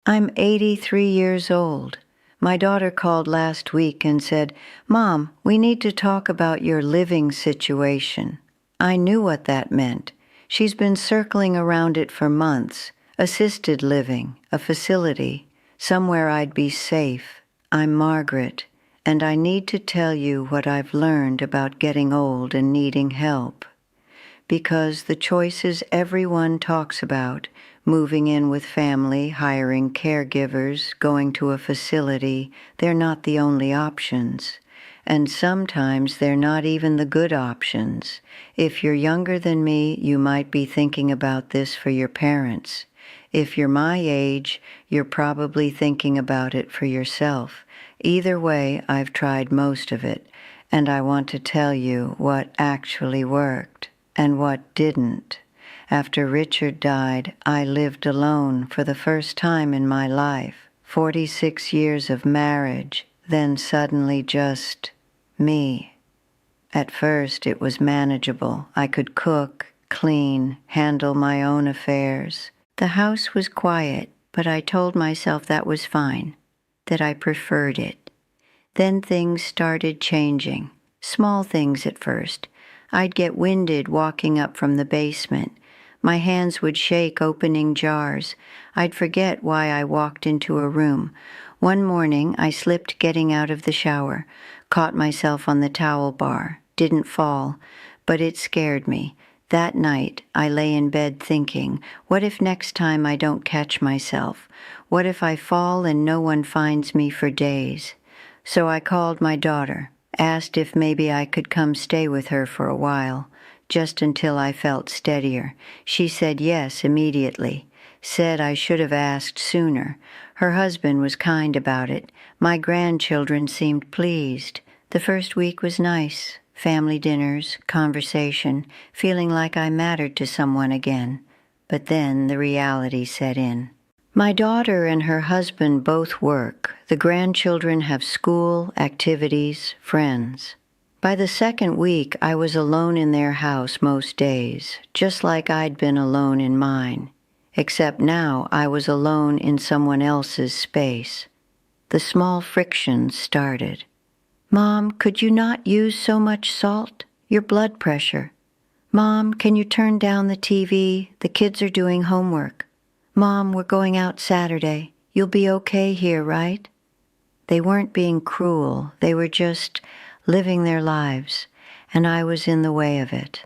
I'm 83 years old. My daughter called last week and said, "Mom, we need to talk about your living situation." I knew what that meant. She's been circling around it for months. Assisted living, a facility, somewhere I'd be safe. I'm Margaret, and I need to tell you what I've learned about getting old and needing help. Because the choices everyone talks about, moving in with family, hiring caregivers, going to a facility, they're not the only options. And sometimes they're not even the good options. If you're younger than me, you might be thinking about this for your parents. If you're my age, you're probably thinking about it for yourself. Either way, I've tried most of it, and I want to tell you what actually worked and what didn't. After Richard died, I lived alone for the first time in my life. 46 years of marriage, then suddenly just me. At first, it was manageable. I could cook, clean, handle my own affairs. The house was quiet, but I told myself that was fine, that I preferred it. Then things started changing. Small things at first. I'd get winded walking up from the basement. My hands would shake opening jars. I'd forget why I walked into a room. One morning, I slipped getting out of the shower, caught myself on the towel bar, didn't fall, but it scared me. That night, I lay in bed thinking, what if next time I don't catch myself? What if I fall and no one finds me for days? So I called my daughter, asked if maybe I could come stay with her for a while, just until I felt steadier. She said yes immediately, said I should have asked sooner. Her husband was kind about it. My grandchildren seemed pleased. The first week was nice. Family dinners, conversation, feeling like I mattered to someone again. But then the reality set in. My daughter and her husband both work. The grandchildren have school, activities, friends. By the second week, I was alone in their house most days, just like I'd been alone in mine. Except now I was alone in someone else's space. The small frictions started. "Mom, could you not use so much salt? Your blood pressure. Mom, can you turn down the TV? The kids are doing homework. Mom, we're going out Saturday. You'll be okay here, right?" They weren't being cruel. They were just living their lives, and I was in the way of it.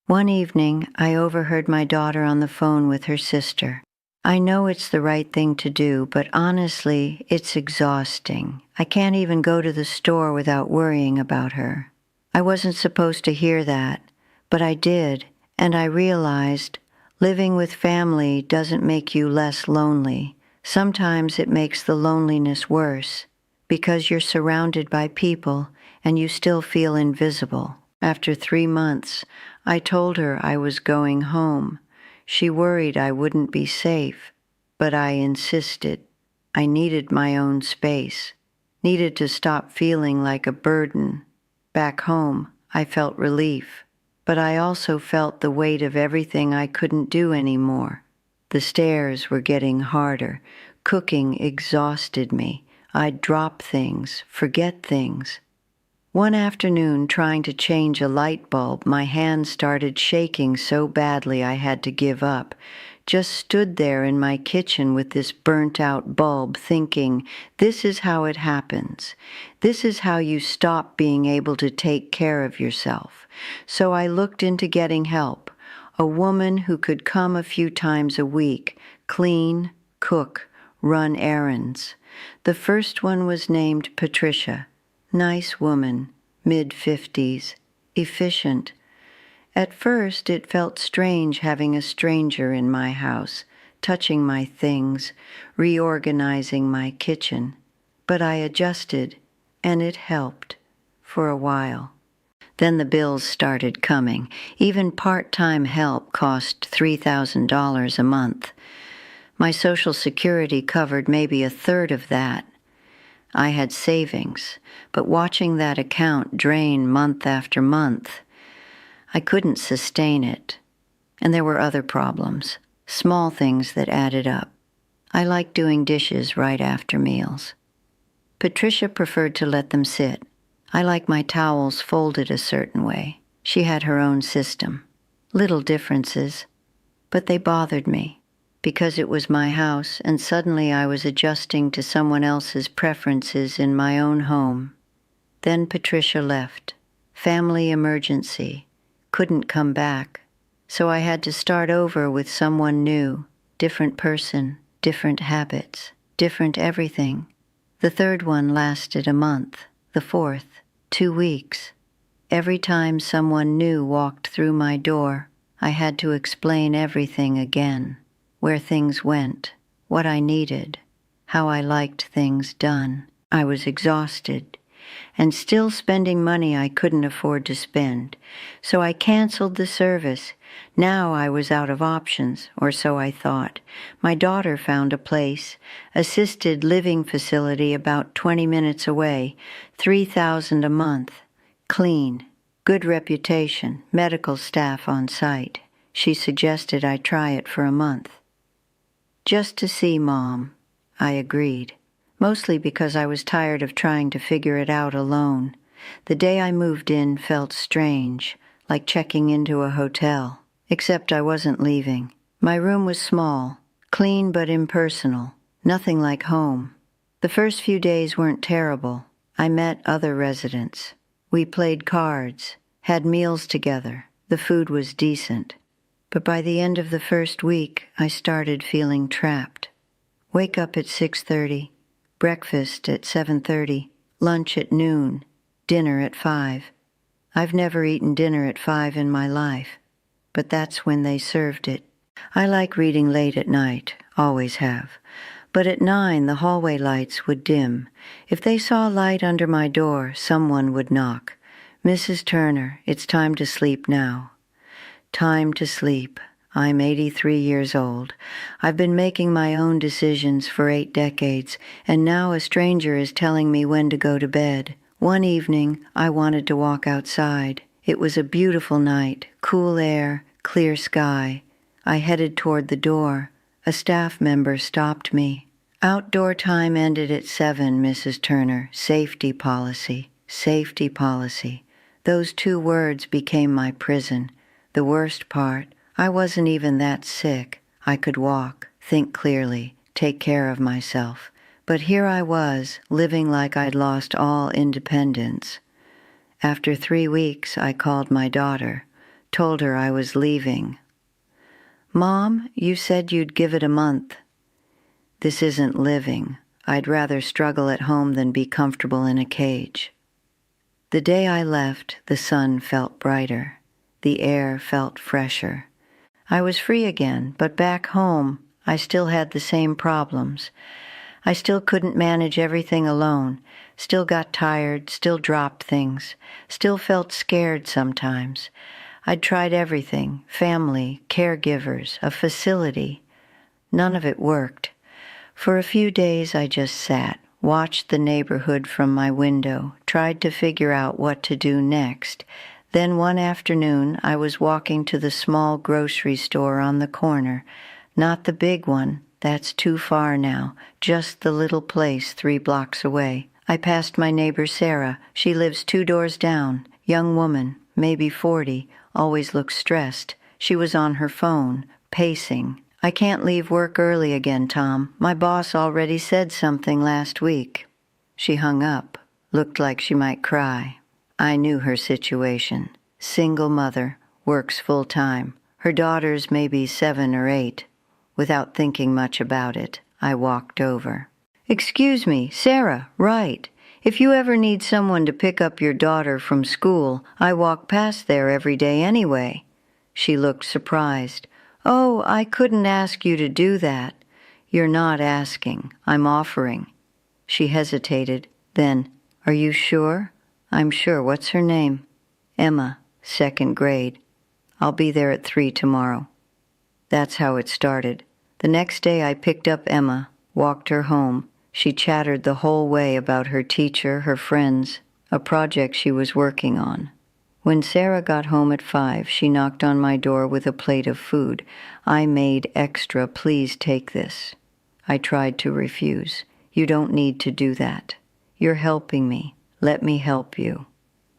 One evening, I overheard my daughter on the phone with her sister. I know it's the right thing to do, but honestly, it's exhausting. I can't even go to the store without worrying about her. I wasn't supposed to hear that, but I did, and I realized living with family doesn't make you less lonely. Sometimes it makes the loneliness worse, because you're surrounded by people and you still feel invisible. After 3 months, I told her I was going home. She worried I wouldn't be safe, but I insisted. I needed my own space, needed to stop feeling like a burden. Back home, I felt relief, but I also felt the weight of everything I couldn't do anymore. The stairs were getting harder. Cooking exhausted me. I'd drop things, forget things. One afternoon, trying to change a light bulb, my hand started shaking so badly I had to give up. Just stood there in my kitchen with this burnt-out bulb thinking, this is how it happens. This is how you stop being able to take care of yourself. So I looked into getting help. A woman who could come a few times a week, clean, cook, run errands. The first one was named Patricia. Nice woman, mid-50s, efficient. At first, it felt strange having a stranger in my house, touching my things, reorganizing my kitchen. But I adjusted, and it helped, for a while. Then the bills started coming. Even part-time help cost $3,000 a month. My Social Security covered maybe a third of that. I had savings, but watching that account drain month after month, I couldn't sustain it. And there were other problems, small things that added up. I like doing dishes right after meals. Patricia preferred to let them sit. I like my towels folded a certain way. She had her own system. Little differences, but they bothered me because it was my house and suddenly I was adjusting to someone else's preferences in my own home. Then Patricia left. Family emergency. Couldn't come back. So I had to start over with someone new, different person, different habits, different everything. The third one lasted a month, the fourth, 2 weeks. Every time someone new walked through my door, I had to explain everything again, where things went, what I needed, how I liked things done. I was exhausted, and still spending money I couldn't afford to spend, so I canceled the service. Now I was out of options, or so I thought. My daughter found a place, assisted living facility about 20 minutes away, $3,000 a month. Clean, good reputation, medical staff on site. She suggested I try it for a month. Just to see Mom, I agreed, mostly because I was tired of trying to figure it out alone. The day I moved in felt strange, like checking into a hotel, except I wasn't leaving. My room was small, clean but impersonal, nothing like home. The first few days weren't terrible. I met other residents. We played cards, had meals together. The food was decent. But by the end of the first week, I started feeling trapped. Wake up at 6:30, breakfast at 7:30, lunch at noon, dinner at 5. I've never eaten dinner at 5 in my life, but that's when they served it. I like reading late at night, always have. But at 9, the hallway lights would dim. If they saw light under my door, someone would knock. Mrs. Turner, it's time to sleep now. Time to sleep. I'm 83 years old. I've been making my own decisions for 8 decades, and now a stranger is telling me when to go to bed. One evening, I wanted to walk outside. It was a beautiful night, cool air, clear sky. I headed toward the door. A staff member stopped me. Outdoor time ended at 7, Mrs. Turner. Safety policy. Safety policy. Those 2 words became my prison. The worst part, I wasn't even that sick. I could walk, think clearly, take care of myself. But here I was, living like I'd lost all independence. After 3 weeks, I called my daughter, told her I was leaving. Mom, you said you'd give it a month. This isn't living. I'd rather struggle at home than be comfortable in a cage. The day I left, the sun felt brighter. The air felt fresher. I was free again, but back home, I still had the same problems. I still couldn't manage everything alone, still got tired, still dropped things, still felt scared sometimes. I'd tried everything, family, caregivers, a facility. None of it worked. For a few days I just sat, watched the neighborhood from my window, tried to figure out what to do next. Then one afternoon I was walking to the small grocery store on the corner. Not the big one, that's too far now, just the little place 3 blocks away. I passed my neighbor Sarah. She lives 2 doors down. Young woman, maybe 40, always looks stressed. She was on her phone, pacing. I can't leave work early again, Tom. My boss already said something last week. She hung up, looked like she might cry. I knew her situation. Single mother, works full-time. Her daughters maybe 7 or 8. Without thinking much about it, I walked over. Excuse me, Sarah, right. If you ever need someone to pick up your daughter from school, I walk past there every day anyway. She looked surprised. Oh, I couldn't ask you to do that. You're not asking. I'm offering. She hesitated. Then, are you sure? I'm sure. What's her name? Emma, 2nd grade. I'll be there at 3 tomorrow. That's how it started. The next day I picked up Emma, walked her home. She chattered the whole way about her teacher, her friends, a project she was working on. When Sarah got home at 5, she knocked on my door with a plate of food. I made extra, please take this. I tried to refuse. You don't need to do that. You're helping me. Let me help you.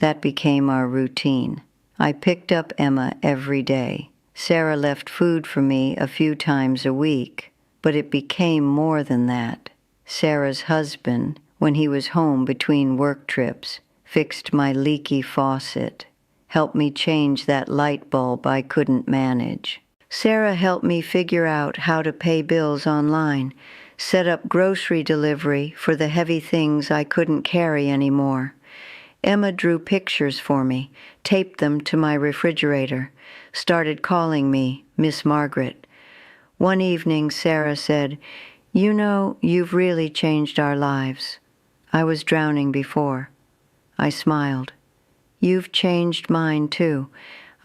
That became our routine. I picked up Emma every day. Sarah left food for me a few times a week, but it became more than that. Sarah's husband, when he was home between work trips, fixed my leaky faucet, helped me change that light bulb I couldn't manage. Sarah helped me figure out how to pay bills online, set up grocery delivery for the heavy things I couldn't carry anymore. Emma drew pictures for me, taped them to my refrigerator, started calling me Miss Margaret. One evening, Sarah said, "You know, you've really changed our lives. I was drowning before." I smiled. "You've changed mine, too.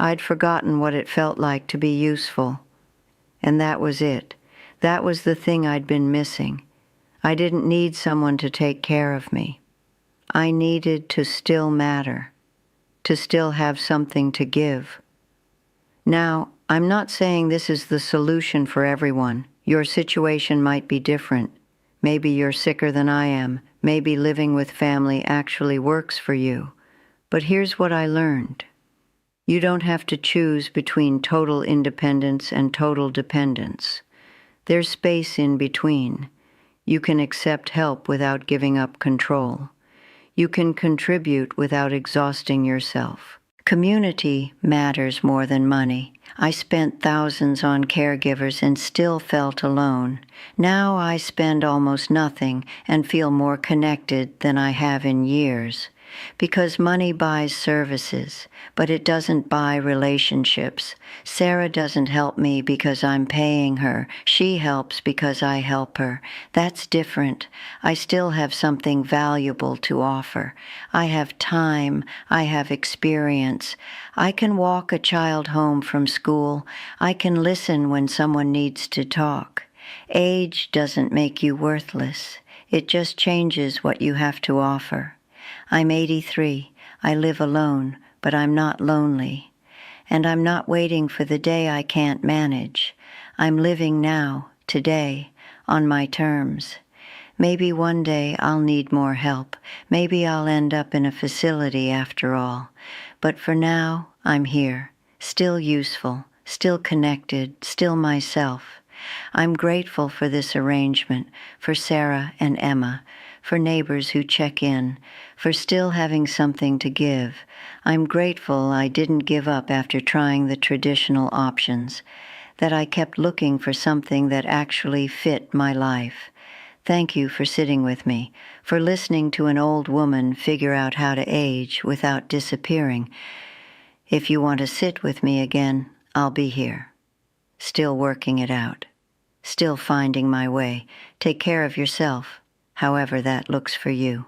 I'd forgotten what it felt like to be useful." And that was it. That was the thing I'd been missing. I didn't need someone to take care of me. I needed to still matter, to still have something to give. Now, I'm not saying this is the solution for everyone. Your situation might be different. Maybe you're sicker than I am. Maybe living with family actually works for you. But here's what I learned. You don't have to choose between total independence and total dependence. There's space in between. You can accept help without giving up control. You can contribute without exhausting yourself. Community matters more than money. I spent thousands on caregivers and still felt alone. Now I spend almost nothing and feel more connected than I have in years. Because money buys services, but it doesn't buy relationships. Sarah doesn't help me because I'm paying her. She helps because I help her. That's different. I still have something valuable to offer. I have time. I have experience. I can walk a child home from school. I can listen when someone needs to talk. Age doesn't make you worthless. It just changes what you have to offer. I'm 83. I live alone, but I'm not lonely. And I'm not waiting for the day I can't manage. I'm living now, today, on my terms. Maybe one day I'll need more help. Maybe I'll end up in a facility after all. But for now, I'm here, still useful, still connected, still myself. I'm grateful for this arrangement, for Sarah and Emma, for neighbors who check in, for still having something to give. I'm grateful I didn't give up after trying the traditional options, that I kept looking for something that actually fit my life. Thank you for sitting with me, for listening to an old woman figure out how to age without disappearing. If you want to sit with me again, I'll be here. Still working it out. Still finding my way. Take care of yourself, however that looks for you.